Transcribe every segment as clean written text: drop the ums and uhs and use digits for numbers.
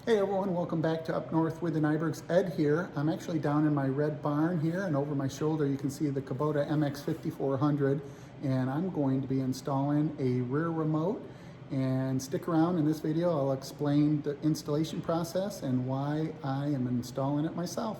Hey everyone, welcome back to Up North with the Nybergs. Ed here. I'm actually down in my red barn here, and over my shoulder you can see the Kubota MX5400, and I'm going to be installing a rear remote. And stick around, in this video I'll explain the installation process and why I am installing it myself.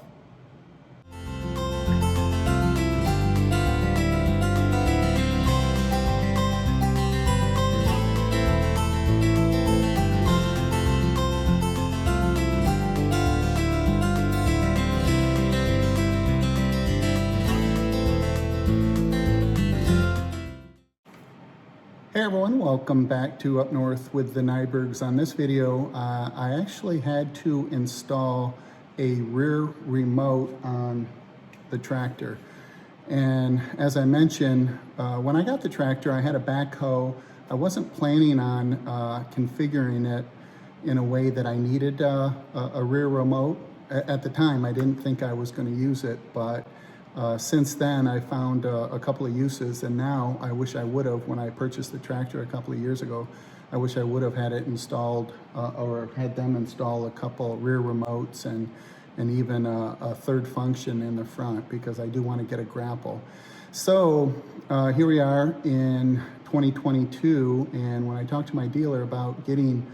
Hey everyone, welcome back to Up North with the Nybergs. On this video, I actually had to install a rear remote on the tractor. And as I mentioned, when I got the tractor, I had a backhoe. I wasn't planning on configuring it in a way that I needed a rear remote. At the time, I didn't think I was going to use it, but since then, I found a couple of uses, and now I wish I would have, when I purchased the tractor a couple of years ago, I wish I would have had it installed or had them install a couple rear remotes and even a third function in the front, because I do want to get a grapple. So here we are in 2022, and when I talked to my dealer about getting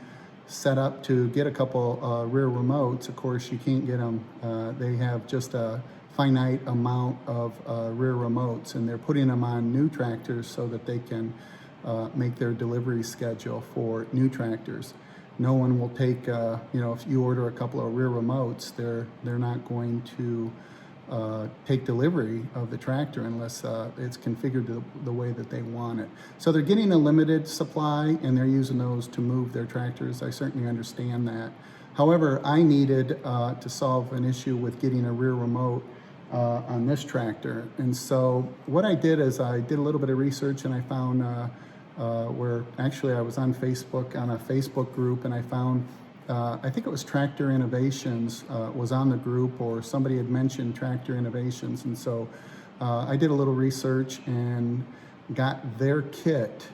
set up to get a couple rear remotes, of course you can't get them. They have just a finite amount of rear remotes, and they're putting them on new tractors so that they can make their delivery schedule for new tractors. No one will take, if you order a couple of rear remotes, they're not going to take delivery of the tractor unless it's configured the way that they want it. So they're getting a limited supply, and they're using those to move their tractors. I certainly understand that. However, I needed to solve an issue with getting a rear remote on this tractor. And so what I did is I did a little bit of research, and I found where actually I was on Facebook, on a Facebook group, and I found, I think it was Tractor Innovations was on the group, or somebody had mentioned Tractor Innovations. And so I did a little research and got their kit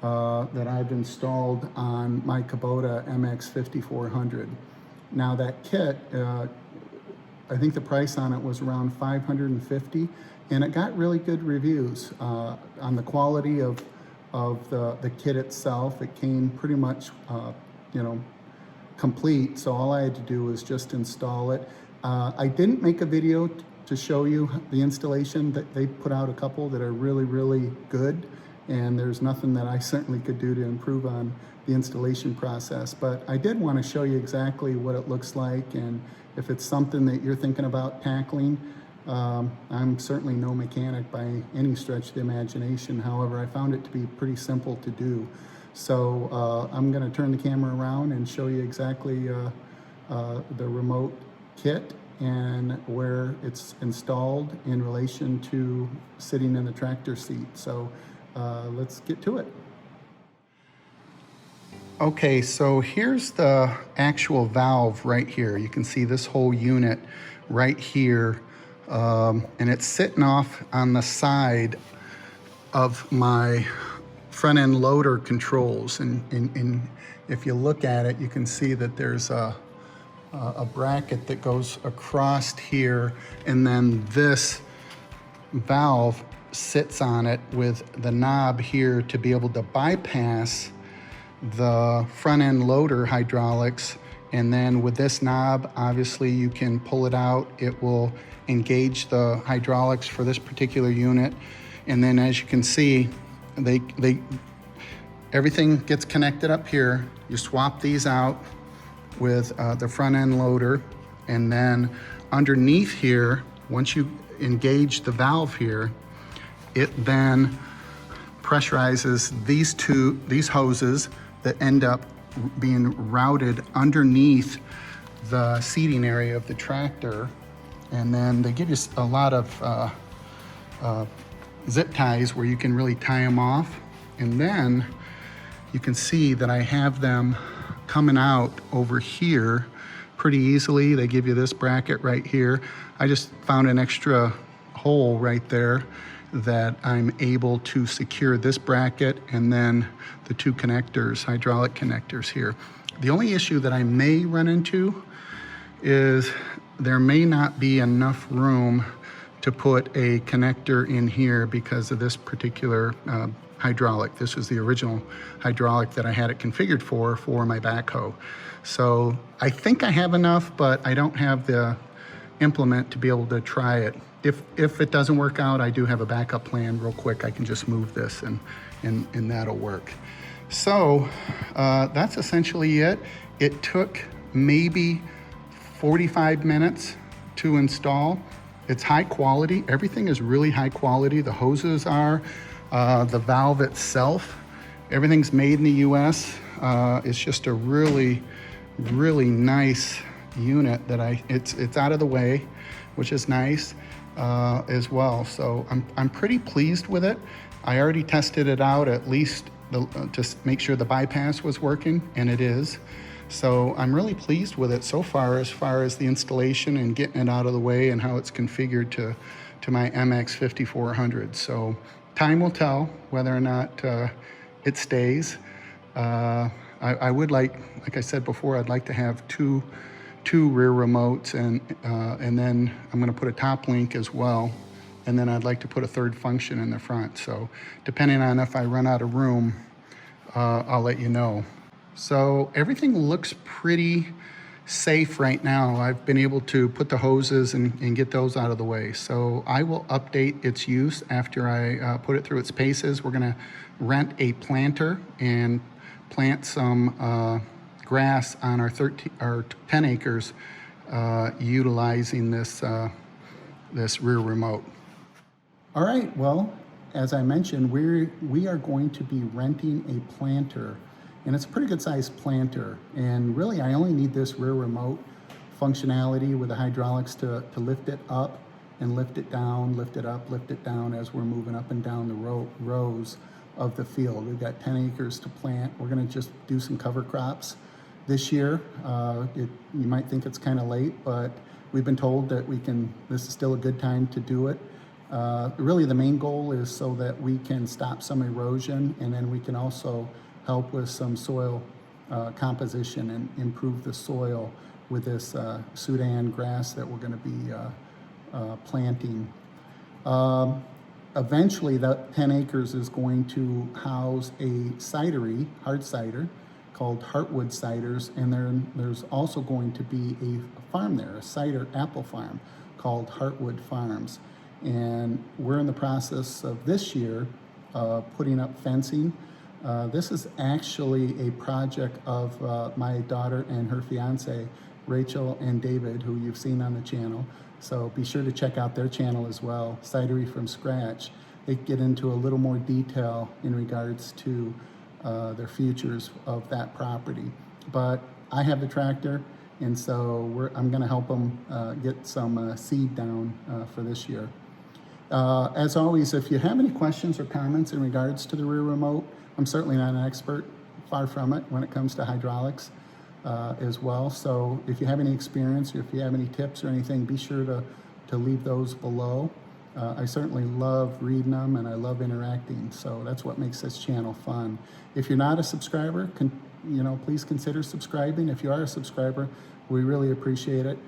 that I've installed on my Kubota MX5400. Now that kit, I think the price on it was around $550, and it got really good reviews on the quality of the kit itself. It came pretty much, complete. So all I had to do was just install it. I didn't make a video to show you the installation. That they put out a couple that are really, really good, and there's nothing that I certainly could do to improve on the installation process. But I did want to show you exactly what it looks like, and if it's something that you're thinking about tackling. I'm certainly no mechanic by any stretch of the imagination. However, I found it to be pretty simple to do. So I'm going to turn the camera around and show you exactly the remote kit and where it's installed in relation to sitting in the tractor seat. So let's get to it. Okay, so here's the actual valve right here. You can see this whole unit right here, and it's sitting off on the side of my front end loader controls. And if you look at it, you can see that there's a bracket that goes across here, and then this valve sits on it with the knob here to be able to bypass the front end loader hydraulics. And then with this knob, obviously you can pull it out. It will engage the hydraulics for this particular unit. And then as you can see, everything gets connected up here. You swap these out with the front end loader, and then underneath here, once you engage the valve here, it then pressurizes these hoses that end up being routed underneath the seating area of the tractor. And then they give you a lot of zip ties where you can really tie them off. And then you can see that I have them coming out over here pretty easily. They give you this bracket right here. I just found an extra hole right there that I'm able to secure this bracket and then the two connectors, hydraulic connectors here. The only issue that I may run into is there may not be enough room to put a connector in here because of this particular hydraulic. This was the original hydraulic that I had it configured for my backhoe. So I think I have enough, but I don't have the implement to be able to try it. If it doesn't work out, I do have a backup plan real quick. I can just move this and that'll work. So that's essentially it. It took maybe 45 minutes to install. It's high quality. Everything is really high quality. The hoses are, the valve itself, everything's made in the US. It's just a really, really nice unit that it's out of the way, which is nice as well. So I'm pretty pleased with it. I already tested it out at least to make sure the bypass was working, and it is. So I'm really pleased with it so far as the installation and getting it out of the way and how it's configured to my MX5400. So time will tell whether or not it stays. I would like I said before, I'd like to have two rear remotes, and then I'm going to put a top link as well, and then I'd like to put a third function in the front. So depending on if I run out of room, I'll let you know. So everything looks pretty safe right now. I've been able to put the hoses and get those out of the way. So I will update its use after I put it through its paces. We're going to rent a planter and plant some grass on our 10 acres utilizing this rear remote. All right, well, as I mentioned, we are going to be renting a planter, and it's a pretty good sized planter. And really, I only need this rear remote functionality with the hydraulics to lift it up and lift it down, lift it up, lift it down as we're moving up and down the rows of the field. We've got 10 acres to plant. We're gonna just do some cover crops this year. You might think it's kind of late, but we've been told that this is still a good time to do it. Really the main goal is so that we can stop some erosion, and then we can also help with some soil composition and improve the soil with this Sudan grass that we're going to be planting. Eventually that 10 acres is going to house a cidery, hard cider, called Heartwood Ciders, and there's also going to be a farm there, a cider apple farm called Heartwood Farms. And we're in the process of this year putting up fencing. This is actually a project of my daughter and her fiance, Rachel and David, who you've seen on the channel. So be sure to check out their channel as well, Cidery from Scratch. They get into a little more detail in regards to their futures of that property. But I have the tractor, and so I'm going to help them get some seed down for this year. As always, if you have any questions or comments in regards to the rear remote, I'm certainly not an expert, far from it, when it comes to hydraulics as well. So if you have any experience, or if you have any tips or anything, be sure to leave those below. I certainly love reading them, and I love interacting, so that's what makes this channel fun. If you're not a subscriber, please consider subscribing. If you are a subscriber, we really appreciate it.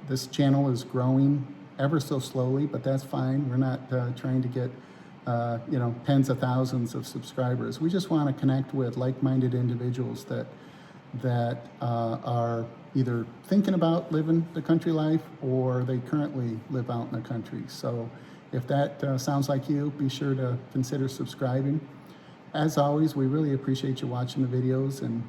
This channel is growing ever so slowly, but that's fine. We're not trying to get tens of thousands of subscribers. We just want to connect with like-minded individuals that are either thinking about living the country life, or they currently live out in the country. So if that sounds like you, be sure to consider subscribing. As always, we really appreciate you watching the videos and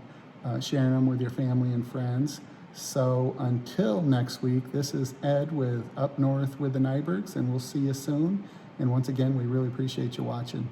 sharing them with your family and friends. So until next week, this is Ed with Up North with the Nybergs, and we'll see you soon. And once again, we really appreciate you watching.